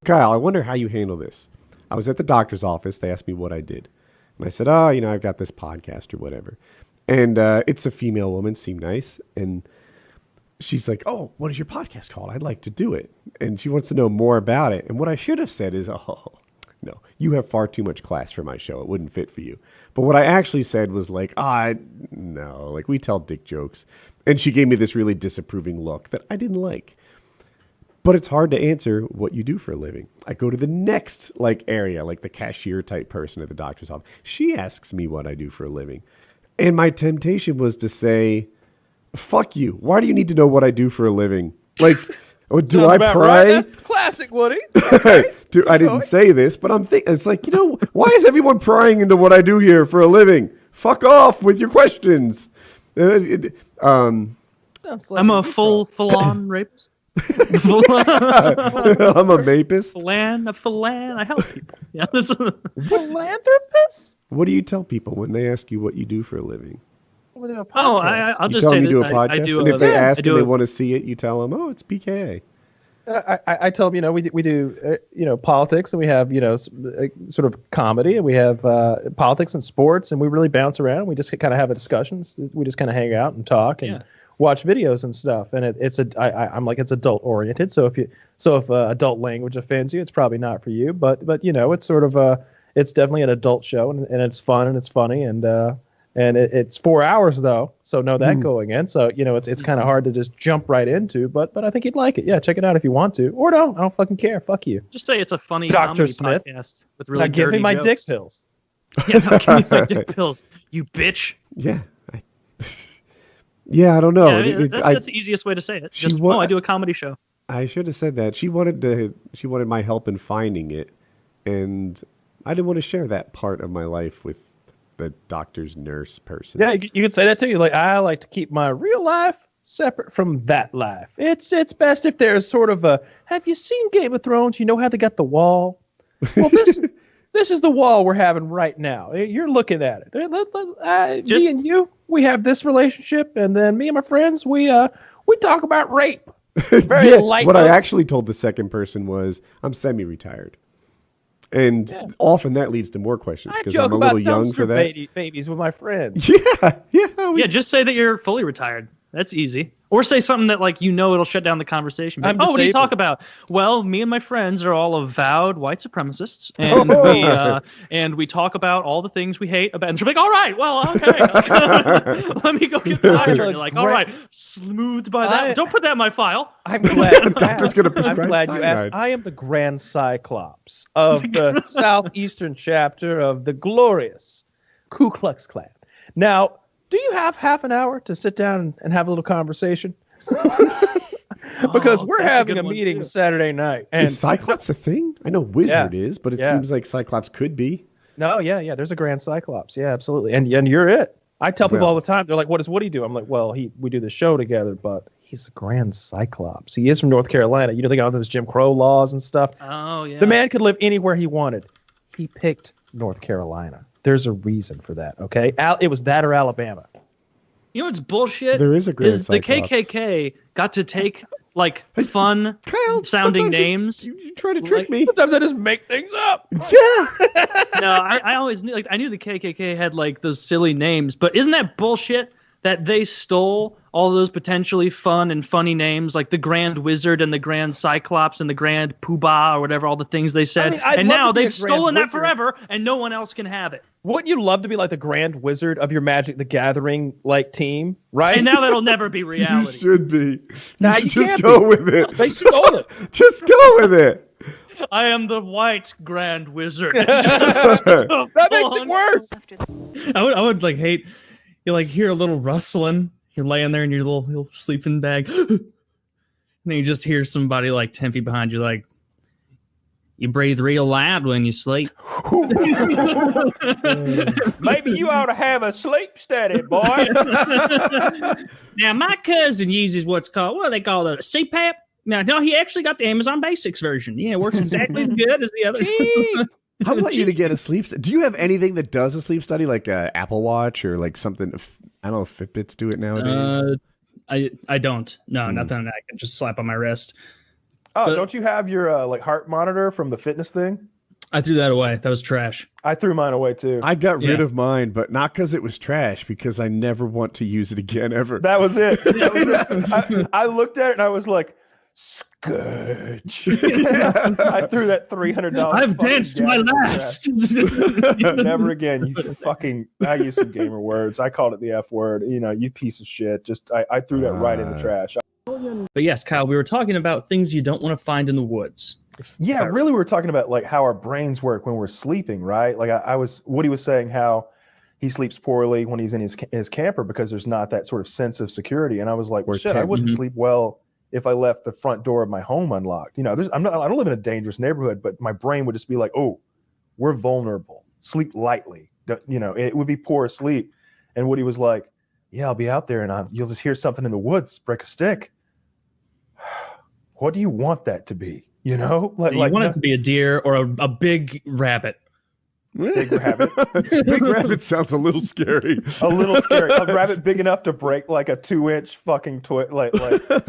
Kyle, I wonder how you handle this. I was at the doctor's office. They asked me what I did. And I said, oh, I've got this podcast or whatever. And it's a female woman, seemed nice. And she's like, oh, what is your podcast called? I'd like to do it. And she wants to know more about it. And what I should have said is, oh, no, you have far too much class for my show. It wouldn't fit for you. But what I actually said was like, no, like we tell dick jokes. And she gave me this really disapproving look that I didn't like. But it's hard to answer what you do for a living. I go to the next area, like the cashier type person at the doctor's office. She asks me what I do for a living. And my temptation was to say, fuck you. Why do you need to know what I do for a living? Like, do I pray? Right. Classic, Woody. Okay. I didn't say this, but I'm thinking, it's like, why is everyone prying into what I do here for a living? Fuck off with your questions. Like I'm a full-on rapist. I'm a mapist. I help people. Yeah, Philanthropist? What do you tell people when they ask you what you do for a living? I'll You just tell say them you do a that podcast, I do. and if they ask I and do they a- want to see it, you tell them, oh, it's PKA. I tell them, we do politics, and we have, sort of comedy, and we have politics and sports, and we really bounce around. We just kind of have a discussions. We just kind of hang out and talk and watch videos and stuff. And I'm like, it's adult oriented. So if adult language offends you, it's probably not for you. But it's sort of it's definitely an adult show, and it's fun and it's funny, and it's 4 hours though, so know that going in. So it's kind of hard to just jump right into, but I think you'd like it. Yeah, check it out if you want to, or don't. I don't fucking care. Fuck you. Just say it's a funny Dr. comedy Smith. podcast with really Now give me dirty my jokes. dick pills. Yeah, now give me my dick pills, you bitch. Yeah. I don't know. Yeah, that's the easiest way to say it. Just, I do a comedy show. I should have said that. She wanted my help in finding it, and I didn't want to share that part of my life with the doctor's nurse person. Yeah, you could say that too. Like, I like to keep my real life separate from that life. It's best if there's sort of a. Have you seen Game of Thrones? You know how they got the wall. Well, this is the wall we're having right now. You're looking at it. Me and you, we have this relationship, and then me and my friends, we talk about rape. Very light. What I actually told the second person was I'm semi-retired. And often that leads to more questions because I'm a little young for that. Babies with my friends. Yeah. Just say that you're fully retired. That's easy. Or say something that it'll shut down the conversation. Like, what do you talk about? Well, me and my friends are all avowed white supremacists, and we talk about all the things we hate about. And she'll be like, "All right, well, okay, let me go get the doctor." And you're like, "All right, smoothed by that. Don't put that in my file." I'm glad. The doctor's gonna prescribe I'm glad cyanide. you asked. I am the Grand Cyclops of the southeastern chapter of the glorious Ku Klux Klan. Now, do you have half an hour to sit down and have a little conversation? Because we're having a meeting Saturday night. And is Cyclops a thing? I know Wizard is, but it seems like Cyclops could be. No, yeah. There's a Grand Cyclops. Yeah, absolutely. And you're it. I tell people all the time. They're like, what do you do? I'm like, well, we do the show together, but he's a Grand Cyclops. He is from North Carolina. They got all those Jim Crow laws and stuff. Oh, yeah. The man could live anywhere he wanted. He picked North Carolina. There's a reason for that, okay? It was that or Alabama. You know what's bullshit? There is a Grand the Cyclops. KKK got to take fun sounding names. You try to trick me. Sometimes I just make things up. Yeah. No, I always knew I knew the KKK had those silly names, but isn't that bullshit that they stole all those potentially fun and funny names like the Grand Wizard and the Grand Cyclops and the Grand Poobah or whatever, all the things they said, and now they've stolen that forever and no one else can have it. Wouldn't you love to be like the Grand Wizard of your Magic the Gathering team, right? And now that'll never be reality. You should be. Nah, you you should just can't go be. with it. They stole it. Just go with it. I am the White Grand Wizard. That makes it worse. I would hate you hear a little rustling. You're laying there in your little sleeping bag, and then you just hear somebody 10 feet behind you you breathe real loud when you sleep. Maybe you ought to have a sleep study, boy. Now my cousin uses what do they call it? CPAP. No, he actually got the Amazon Basics version. Yeah, it works exactly as good as the other. I want you to get a sleep study. Do you have anything that does a sleep study, like a Apple Watch or something? I don't know if Fitbits do it nowadays. I don't. No, nothing that I can just slap on my wrist. Oh, don't you have your like heart monitor from the fitness thing? I threw that away. That was trash. I threw mine away too. I got rid of mine, but not because it was trash, because I never want to use it again ever. That was it. That was it. I looked at it and I was like, scourge. I threw that $300. I've danced to my last. Never again. You fucking. I used some gamer words. I called it the F word. You know, you piece of shit. Just I threw that right in the trash. But yes, Kyle, we were talking about things you don't want to find in the woods. Yeah, really, we were talking about like how our brains work when we're sleeping, right? Like Woody was saying how he sleeps poorly when he's in his camper because there's not that sort of sense of security. And I was like, well, shit, I wouldn't sleep well if I left the front door of my home unlocked. You know, I don't live in a dangerous neighborhood, but my brain would just be like, oh, we're vulnerable. Sleep lightly. You know, it would be poor sleep. And Woody was like, yeah, I'll be out there and you'll just hear something in the woods, break a stick. What do you want that to be? You know, you want it to be a deer or a big rabbit. Big rabbit. Big rabbit sounds a little scary. A little scary. A rabbit big enough to break like a 2-inch fucking like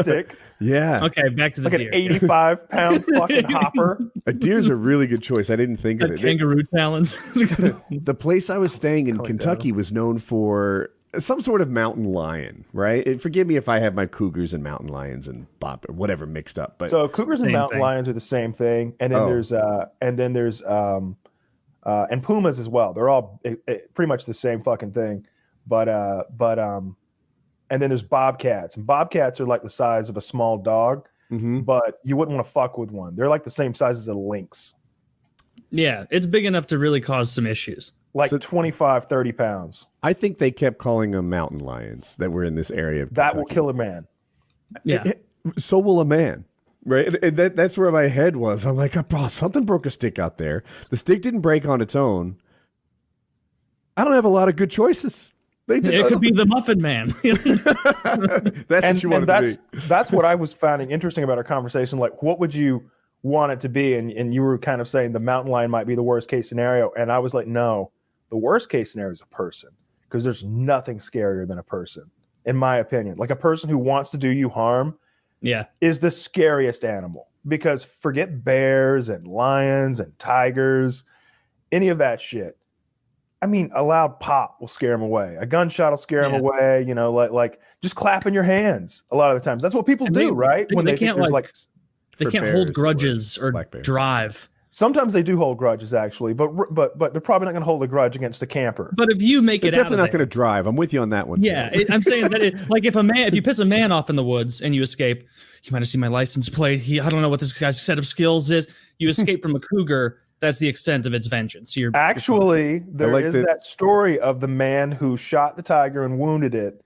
stick. Yeah. Okay, back to the deer. Like an 85-pound fucking hopper. A deer's a really good choice. I didn't think of it. Kangaroo talons. The place I was staying in Kentucky was known for some sort of mountain lion, right? Forgive me if I have my cougars and mountain lions and whatever mixed up. But so cougars and mountain lions are the same thing, and then there's and pumas as well. They're all pretty much the same fucking thing. But and then there's bobcats, and bobcats are like the size of a small dog, but you wouldn't want to fuck with one. They're like the same size as a lynx. Yeah, it's big enough to really cause some issues. Like 25, 30 pounds. I think they kept calling them mountain lions that were in this area of Kentucky. That will kill a man. Yeah. So will a man, right? And that's where my head was. I'm like, oh, something broke a stick out there. The stick didn't break on its own. I don't have a lot of good choices. It could be the Muffin Man. That's what you want it to be. That's what I was finding interesting about our conversation. Like, what would you want it to be? And you were kind of saying the mountain lion might be the worst case scenario. And I was like, no, the worst case scenario is a person, because there's nothing scarier than a person, in my opinion. Like a person who wants to do you harm is the scariest animal, because forget bears and lions and tigers, any of that shit. I mean, a loud pop will scare them away. A gunshot will scare them away. You know, like just clapping your hands. A lot of the times, that's what people do, right? When they can't they can't hold grudges or drive. Sometimes they do hold grudges, actually, but they're probably not going to hold a grudge against a camper. But if you make it, definitely not going to drive. I'm with you on that one. Yeah, I'm saying that like if you piss a man off in the woods and you escape, you might have seen my license plate. I don't know what this guy's set of skills is. You escape from a cougar. That's the extent of its vengeance. There is that story of the man who shot the tiger and wounded it,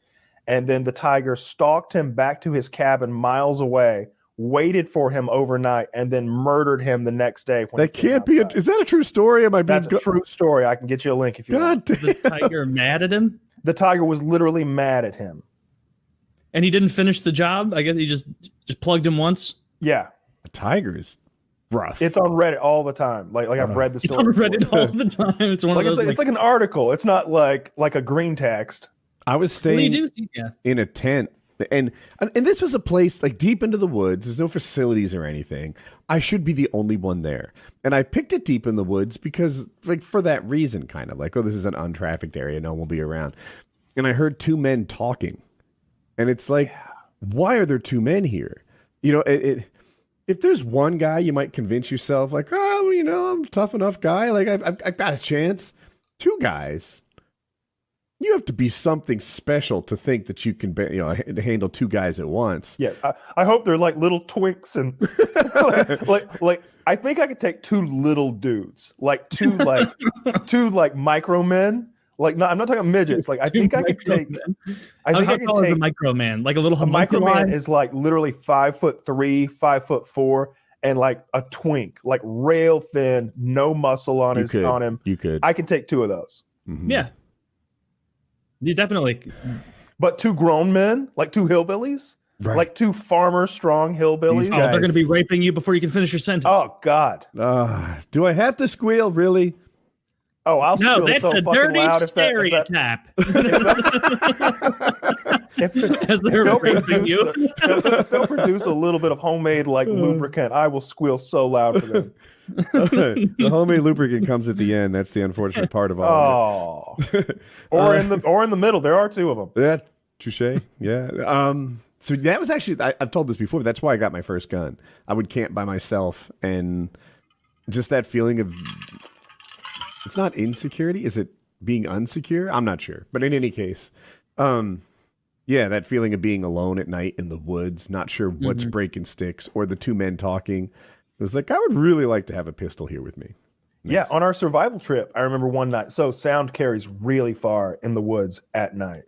and then the tiger stalked him back to his cabin miles away, waited for him overnight, and then murdered him the next day. That can't be. Is that a true story? That's a true story. I can get you a link if you want. Was the tiger mad at him? The tiger was literally mad at him, and he didn't finish the job. I guess he just plugged him once. Yeah, a tiger is rough. It's on Reddit all the time. Like I've read the story. It's on Reddit all the time. It's one of those. It's like an article. It's not like a green text. I was staying in a tent. And this was a place like deep into the woods. There's no facilities or anything. I should be the only one there. And I picked it deep in the woods because like for that reason, kind of like, oh, this is an untrafficked area. No one will be around. And I heard two men talking. And it's like, why are there two men here? You know, if there's one guy, you might convince yourself like, oh, you know, I'm a tough enough guy. Like I've got a chance. Two guys. You have to be something special to think that you can, handle two guys at once. Yeah, I hope they're like little twinks and like I think I could take two little dudes, like two micro men. Like, no, I'm not talking midgets. Like, I think I could take. I think I could take a micro man, like a little. A micro man is like literally 5'3", 5'4", and like a twink, like rail thin, no muscle on him. You could. I could take two of those. Mm-hmm. Yeah. You definitely. But two grown men, like two hillbillies, like two farmer strong hillbillies. Oh, they're going to be raping you before you can finish your sentence. Oh God. Do I have to squeal? Really? Oh, I'll squeal that's so a fucking dirty loud stereotype. as they're raping you. If they'll produce a little bit of homemade like lubricant, I will squeal so loud for them. The homemade lubricant comes at the end. That's the unfortunate part of all of it. Or in the middle. There are two of them. Yeah, touche. Yeah. So that was actually, I've told this before, but that's why I got my first gun. I would camp by myself, and just that feeling of, it's not insecurity. Is it being unsecure? I'm not sure. But in any case, yeah, that feeling of being alone at night in the woods, not sure what's breaking sticks, or the two men talking. It was like, I would really like to have a pistol here with me. Yeah, on our survival trip, I remember one night. So sound carries really far in the woods at night.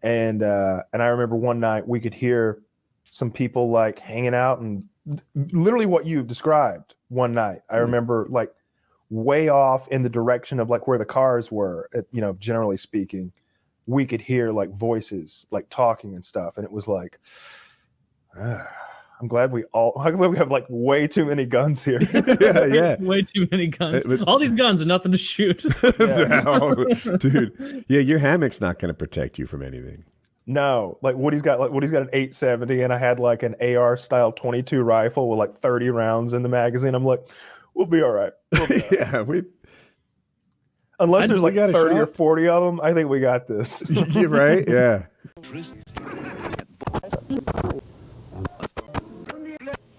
And I remember one night we could hear some people like hanging out, and literally what you described one night. I remember like way off in the direction of like where the cars were, generally speaking, we could hear like voices like talking and stuff. And it was like, I'm glad we have like way too many guns here. Yeah. Way too many guns. All these guns are nothing to shoot. No, dude. Yeah, your hammock's not going to protect you from anything. No, like Woody's got an 870, and I had like an AR style 22 rifle with like 30 rounds in the magazine. I'm like, we'll be all right. Yeah, unless there's like 30 or shot? 40 of them, I think we got this. You're right. Yeah.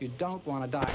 You don't want to die.